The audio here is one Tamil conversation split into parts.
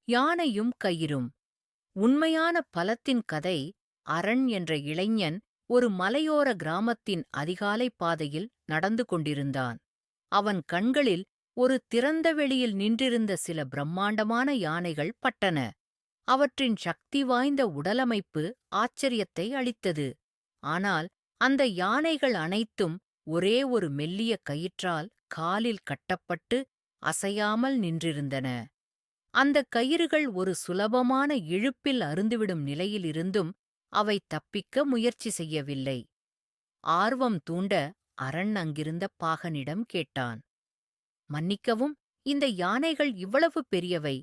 யானையும் கயிறும். உண்மையான பலத்தின் கதை. அரண் என்ற இளைஞன் ஒரு மலையோர கிராமத்தின் அதிகாலை பாதையில் நடந்து கொண்டிருந்தான். அவன் கண்களில் ஒரு திறந்த வெளியில் நின்றிருந்த சில பிரம்மாண்டமான யானைகள் பட்டன. அவற்றின் சக்தி வாய்ந்த உடலமைப்பு ஆச்சரியத்தை அளித்தது. ஆனால் அந்த யானைகள் அனைத்தும் ஒரே ஒரு மெல்லிய கயிற்றால் காலில் கட்டப்பட்டு அசையாமல் நின்றிருந்தன. அந்த கயிறுகள் ஒரு சுலபமான இழுப்பில் அறுந்துவிடும் நிலையிலிருந்தும் அவை தப்பிக்க முயற்சி செய்யவில்லை. ஆர்வம் தூண்ட அரண் அங்கிருந்த பாகனிடம் கேட்டான். மன்னிக்கவும், இந்த யானைகள் இவ்வளவு பெரியவை.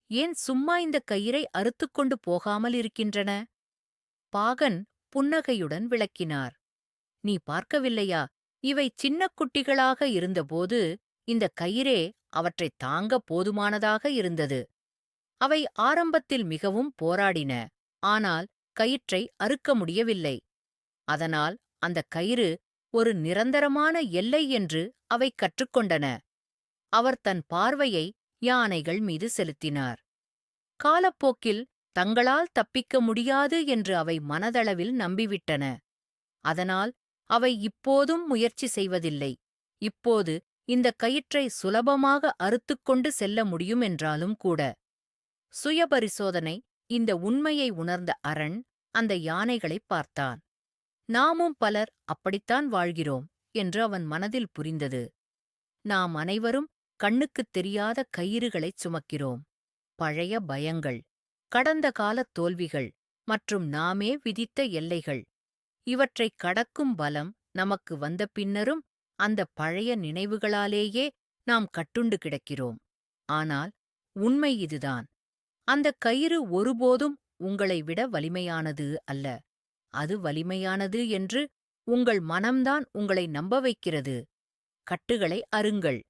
ஏன் சும்மா இந்த கயிறை அறுத்துக்கொண்டு போகாமல் இருக்கின்றன? பாகன் புன்னகையுடன் விளக்கினார். நீ பார்க்கவில்லையா? இவை சின்னக் குட்டிகளாக இருந்தபோது இந்த கயிறே அவற்றைத் தாங்க போதுமானதாக இருந்தது. அவை ஆரம்பத்தில் மிகவும் போராடின, ஆனால் கயிற்றை அறுக்க முடியவில்லை. அதனால் அந்த கயிறு ஒரு நிரந்தரமான எல்லை என்று அவை கற்றுக்கொண்டன. அவர் தன் பார்வையை யானைகள் மீது செலுத்தினார். காலப்போக்கில் தங்களால் தப்பிக்க முடியாது என்று அவை மனதளவில் நம்பிவிட்டன. அதனால் அவை இப்போதும் முயற்சி செய்வதில்லை. இப்போது இந்த கயிற்றை சுலபமாக அறுத்துக்கொண்டு செல்ல முடியுமென்றாலும் கூட. சுயபரிசோதனை. இந்த உண்மையை உணர்ந்த அரண் அந்த யானைகளைப் பார்த்தான். நாமும் பலர் அப்படித்தான் வாழ்கிறோம் என்று அவன் மனதில் புரிந்தது. நாம் அனைவரும் கண்ணுக்குத் தெரியாத கயிறுகளைச் சுமக்கிறோம். பழைய பயங்கள், கடந்த காலத் தோல்விகள் மற்றும் நாமே விதித்த எல்லைகள். இவற்றைக் கடக்கும் பலம் நமக்கு வந்த பின்னரும் அந்த பழைய நினைவுகளாலேயே நாம் கட்டுண்டு கிடக்கிறோம். ஆனால் உண்மை இதுதான். அந்த கயிறு ஒருபோதும் உங்களை விட வலிமையானது அல்ல. அது வலிமையானது என்று உங்கள் மனம்தான் உங்களை நம்ப வைக்கிறது. கட்டுகளை அறுங்கள்.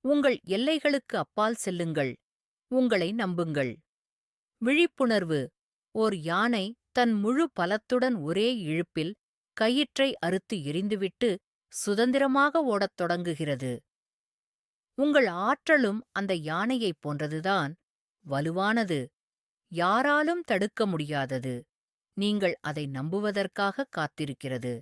உங்கள் எல்லைகளுக்கு அப்பால் செல்லுங்கள். உங்களை நம்புங்கள். விழிப்புணர்வு. ஓர் யானை தன் முழு பலத்துடன் ஒரே இழுப்பில் கயிற்றை அறுத்து எறிந்துவிட்டு சுதந்திரமாக ஓடத் தொடங்குகிறது. உங்கள் ஆற்றலும் அந்த யானையைப் போன்றதுதான். வலுவானது. யாராலும் தடுக்க முடியாதது. நீங்கள் அதை நம்புவதற்காக காத்திருக்கிறது.